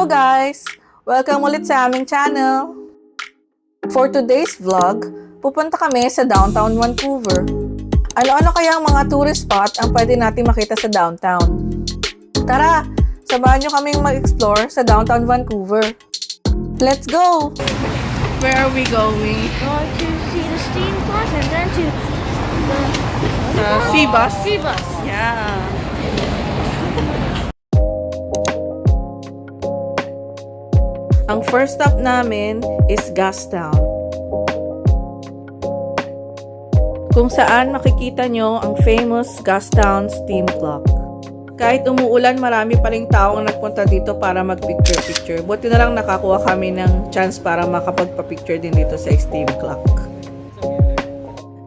Hello guys! Welcome ulit sa aming channel! For today's vlog, pupunta kami sa downtown Vancouver. Ano-ano kaya ang mga tourist spot ang pwede natin makita sa downtown? Tara! Samahan nyo kaming mag-explore sa downtown Vancouver. Let's go! Where are we going? Going to see the steam clock and then to the Seabus? Seabus. Yeah! Ang first stop namin is Gastown, kung saan makikita nyo ang famous Gastown steam clock. Kahit umuulan, marami pa ring taong nagpunta dito para mag-picture-picture. Buti na lang nakakuha kami ng chance para makapagpa-picture din dito sa steam clock.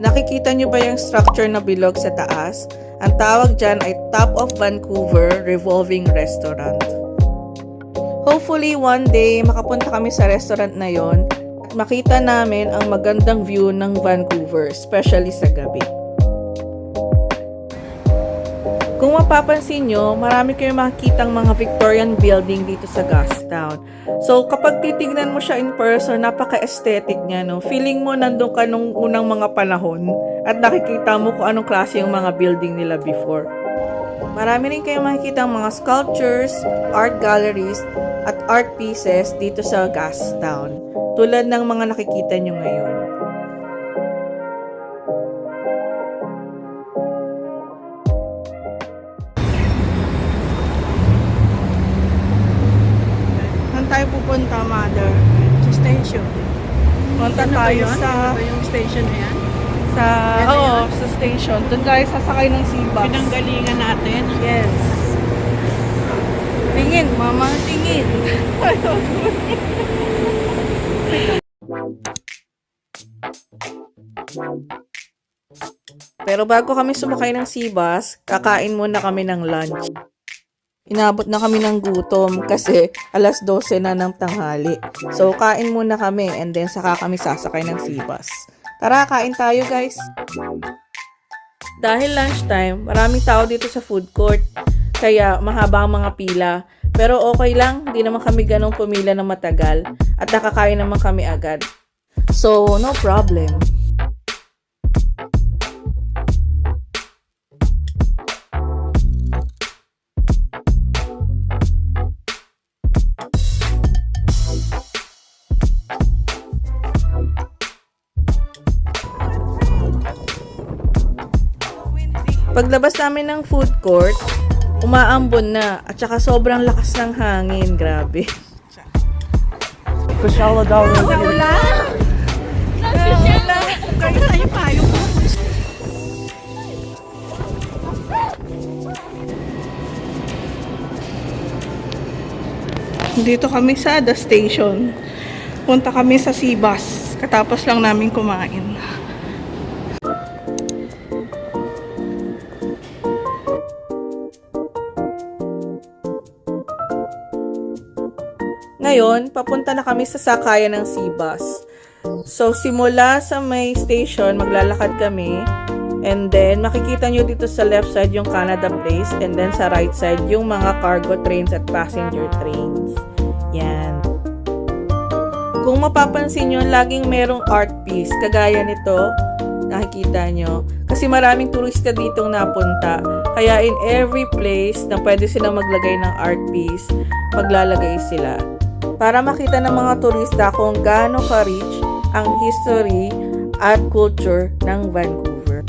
Nakikita nyo ba yung structure na bilog sa taas? Ang tawag dyan ay Top of Vancouver Revolving Restaurant. Hopefully one day makapunta kami sa restaurant na yon at makita namin ang magandang view ng Vancouver, especially sa gabi. Kung mapapansin nyo, marami kayong makikitang mga Victorian building dito sa Gastown. So kapag titignan mo siya in person, napaka-aesthetic niya, no? Feeling mo nandun ka nung unang mga panahon at nakikita mo kung anong klase yung mga building nila before. Marami rin kayong makikita mga sculptures, art galleries, at art pieces dito sa Gastown, tulad ng mga nakikita nyo ngayon. Saan tayo pupunta, Mother? Sa station. Punta tayo sa... Ano ba yung station na yan? Sa station. Doon tayo sasakay ng Seabus. Pinanggalingan natin. Yes. Tingin, mama, tingin. Pero bago kami sumakay ng Seabus, kakain muna kami ng lunch. Inabot na kami ng gutom kasi 12:00 na ng tanghali. So, kain muna kami and then saka kami sasakay ng Seabus. Tara, kain tayo guys! Dahil lunchtime, maraming tao dito sa food court. Kaya mahaba ang mga pila. Pero okay lang, hindi naman kami ganong pumila ng matagal. At nakakain naman kami agad. So, no problem. Paglabas namin ng food court, umaambon na at saka sobrang lakas ng hangin, grabe. Kushala daw. Wala! Kayo sa'yo payo ko. Dito kami sa The Station. Punta kami sa Seabus. Katapos lang namin kumain. Ngayon, papunta na kami sa sakayan ng Seabus. So, simula sa may station, maglalakad kami. And then, makikita nyo dito sa left side yung Canada Place. And then, sa right side, yung mga cargo trains at passenger trains. Yan. Kung mapapansin nyo, laging merong art piece. Kagaya nito, nakikita nyo. Kasi maraming turista ditong napunta. Kaya in every place na pwede silang maglagay ng art piece, maglalagay sila. Para makita ng mga turista kung gaano ka-rich ang history at culture ng Vancouver.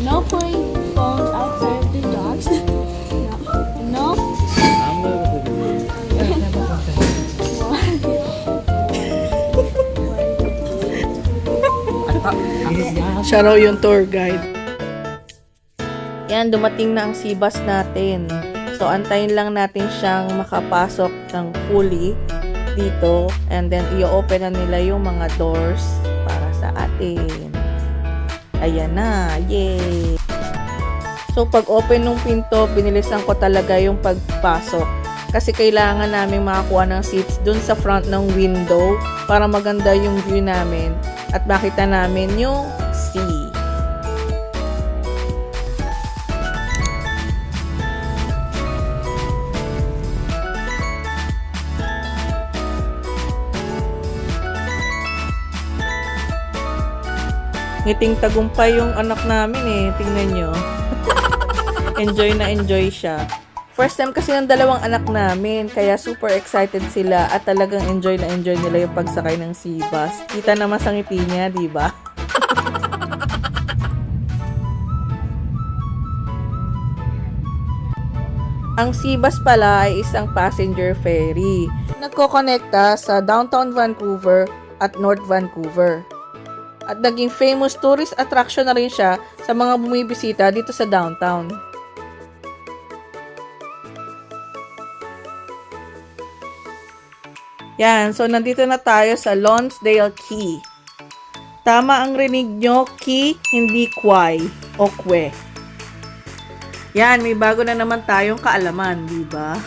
No playing phones outside the dogs. No. Siya raw yung tour guide. Yan, dumating na ang Seabus natin. So, antayin lang natin siyang makapasok ng fully dito. And then, i-open na nila yung mga doors para sa atin. Ayan na. Yay! So, pag open ng pinto, binilisan ko talaga yung pagpasok. Kasi kailangan namin makakuha ng seats dun sa front ng window para maganda yung view namin at makita namin yung sea. Ngiting tagumpay yung anak namin eh. Tingnan nyo. Enjoy na enjoy siya. First time kasi ng dalawang anak namin, kaya super excited sila at talagang enjoy na enjoy nila yung pagsakay ng sea bus. Kita naman sa ngiti niya, di ba? Ang sea bus pala ay isang passenger ferry. Nagkokonekta sa downtown Vancouver at North Vancouver. At naging famous tourist attraction na rin siya sa mga bumibisita dito sa downtown. Yan, so nandito na tayo sa Lonsdale Quay. Tama ang rinig nyo, Quay, hindi Quay o Kwe. Yan, may bago na naman tayong kaalaman, di ba?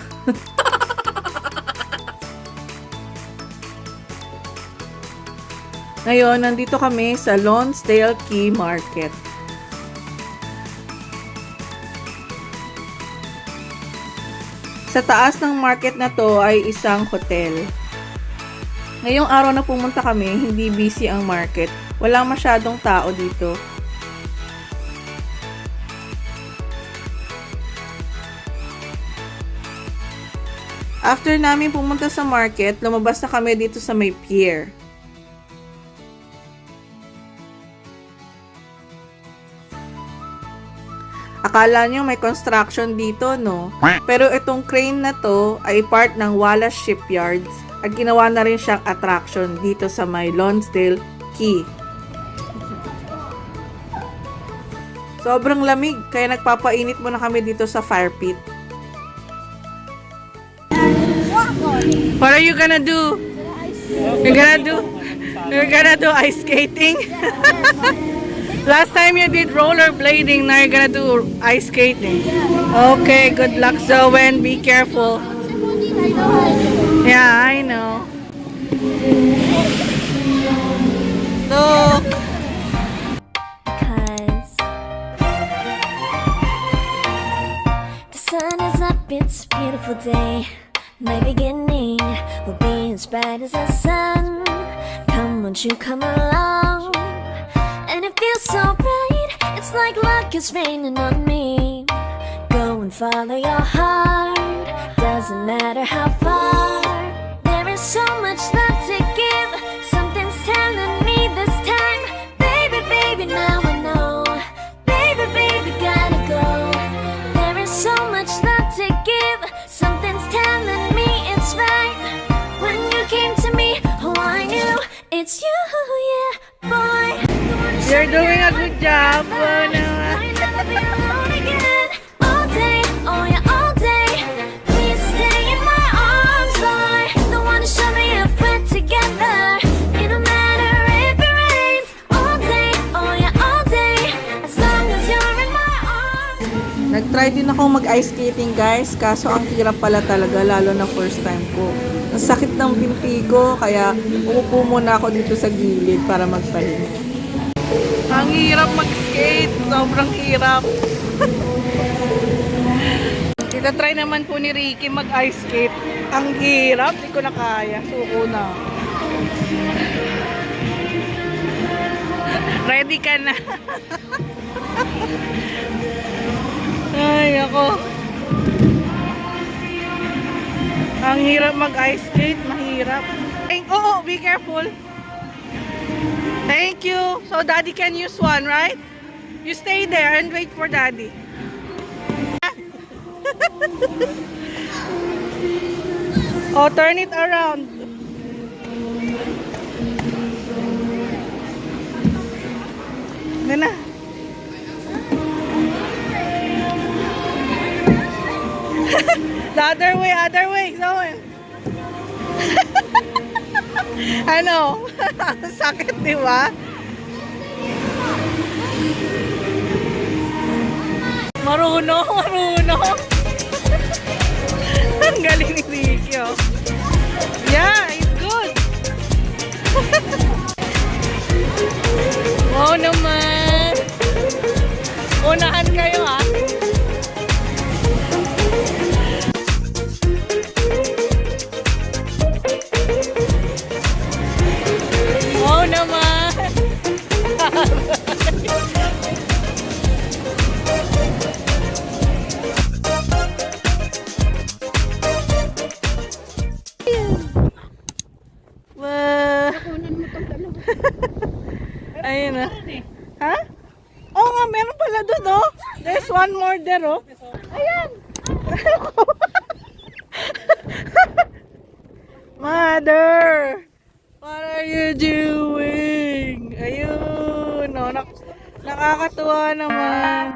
Ngayon, nandito kami sa Lonsdale Quay Market. Sa taas ng market na to ay isang hotel. Ngayong araw na pumunta kami, hindi busy ang market. Walang masyadong tao dito. After namin pumunta sa market, lumabas na kami dito sa may pier. Akala nyo may construction dito, no? Pero itong crane na to ay part ng Wallace Shipyards at ginawa na rin siyang attraction dito sa may Lonsdale Quay. Sobrang lamig, kaya nagpapainit muna kami dito sa fire pit. What are you gonna do? You're gonna do ice skating? Last time you did rollerblading, now you're gonna do ice skating. Okay, good luck, Zoen. Be careful. Yeah, I know. Look. Because the sun is up, it's a beautiful day. My beginning will be as bright as the sun. Come, won't you come along? And it feels so bright, it's like luck is raining on me. Go and follow your heart, doesn't matter how far. There is so much love to give, something's telling me this time. Baby, baby, now I know. Baby, baby, gotta go. There is so much love to give, something's telling me it's right. When you came to me, oh I knew it's you, yeah, boy. You're doing a good job. Oh, no. I'll never be alone again. All day, oh yeah, all day. Please stay in my arms, boy. Don't wanna show me if we're together. It don't matter if it rains. All day, oh yeah, all day. As long as you're in my arms. Nag-try din ako mag-ice skating, guys. Kaso ang hirap pala talaga, lalo na first time ko. Ang sakit ng binti ko, kaya umupo muna ako dito sa gilid para magpahinga. Ang hirap mag-skate. Sobrang hirap. Try naman po ni Ricky mag-ice skate. Ang hirap. Hindi ko na kaya. Suko na. Ready ka na. Ay, ako. Ang hirap mag-ice skate. Mahirap. Oh, be careful. Thank you. So, Daddy can use one, right? You stay there and wait for Daddy. Oh, turn it around. Ano na? The other way, Zoe. Ano? Sakit, di ba? Marunong. Ang galing ni Ricky, oh. Yeah, it's good. Wow naman. Unahan kayo, ah. Wow naman. Ayun na. Ha? Oo nga, meron pala doon, oh. There's one more there, oh. Ayan. Mother! What are you doing? Ayun, oh. Nakakatuwa naman.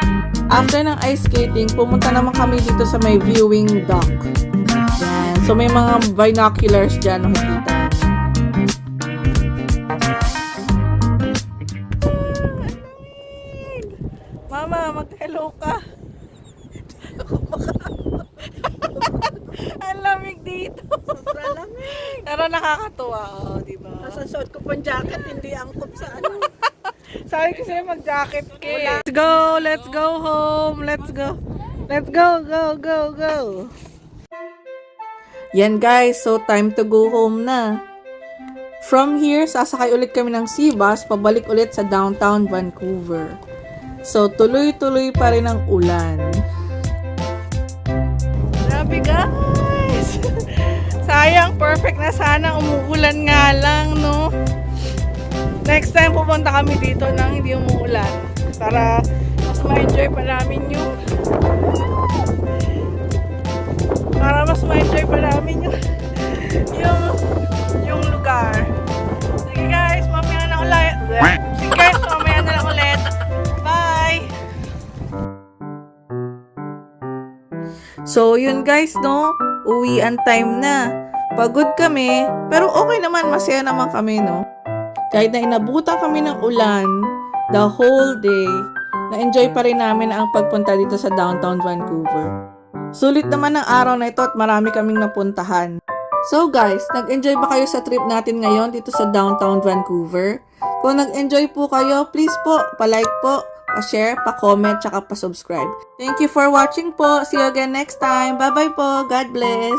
After ng ice skating, pumunta naman kami dito sa may viewing dock. Yan. So, may mga binoculars dyan, nakikita. Mama, mag-hello ka. Ang lamig dito. Sobrang lamig. Pero nakakatuwa, oh, di ba? Nasasuot ko pang jacket, hindi angkop sa ano. Sabi ko sa'yo mag-jacket ka. Let's go, let's go home, let's go. Let's go, go, go, go. Yan guys, so time to go home na. From here, sasakay ulit kami ng SeaBus, pabalik ulit sa downtown Vancouver. So, tuloy-tuloy pa rin ang ulan. Grabe guys! Sayang, perfect na sana. Umuulan nga lang, no? Next time, pupunta kami dito nang hindi umuulan. Para mas ma-enjoy pa namin yung... yung lugar. Sige guys, mamaya na ulit. Sige guys, mamaya na lang ulit. Bye! So, yun guys, no? Uwian time na. Pagod kami, pero okay naman, masaya naman kami, no? Kahit na inabutan kami ng ulan, the whole day, na-enjoy pa rin namin ang pagpunta dito sa downtown Vancouver. Sulit naman ang araw na ito at marami kaming napuntahan. So guys, nag-enjoy ba kayo sa trip natin ngayon dito sa downtown Vancouver? Kung nag-enjoy po kayo, please po, pa-like po, pa-share, pa-comment, tsaka pa-subscribe. Thank you for watching po. See you again next time. Bye-bye po. God bless.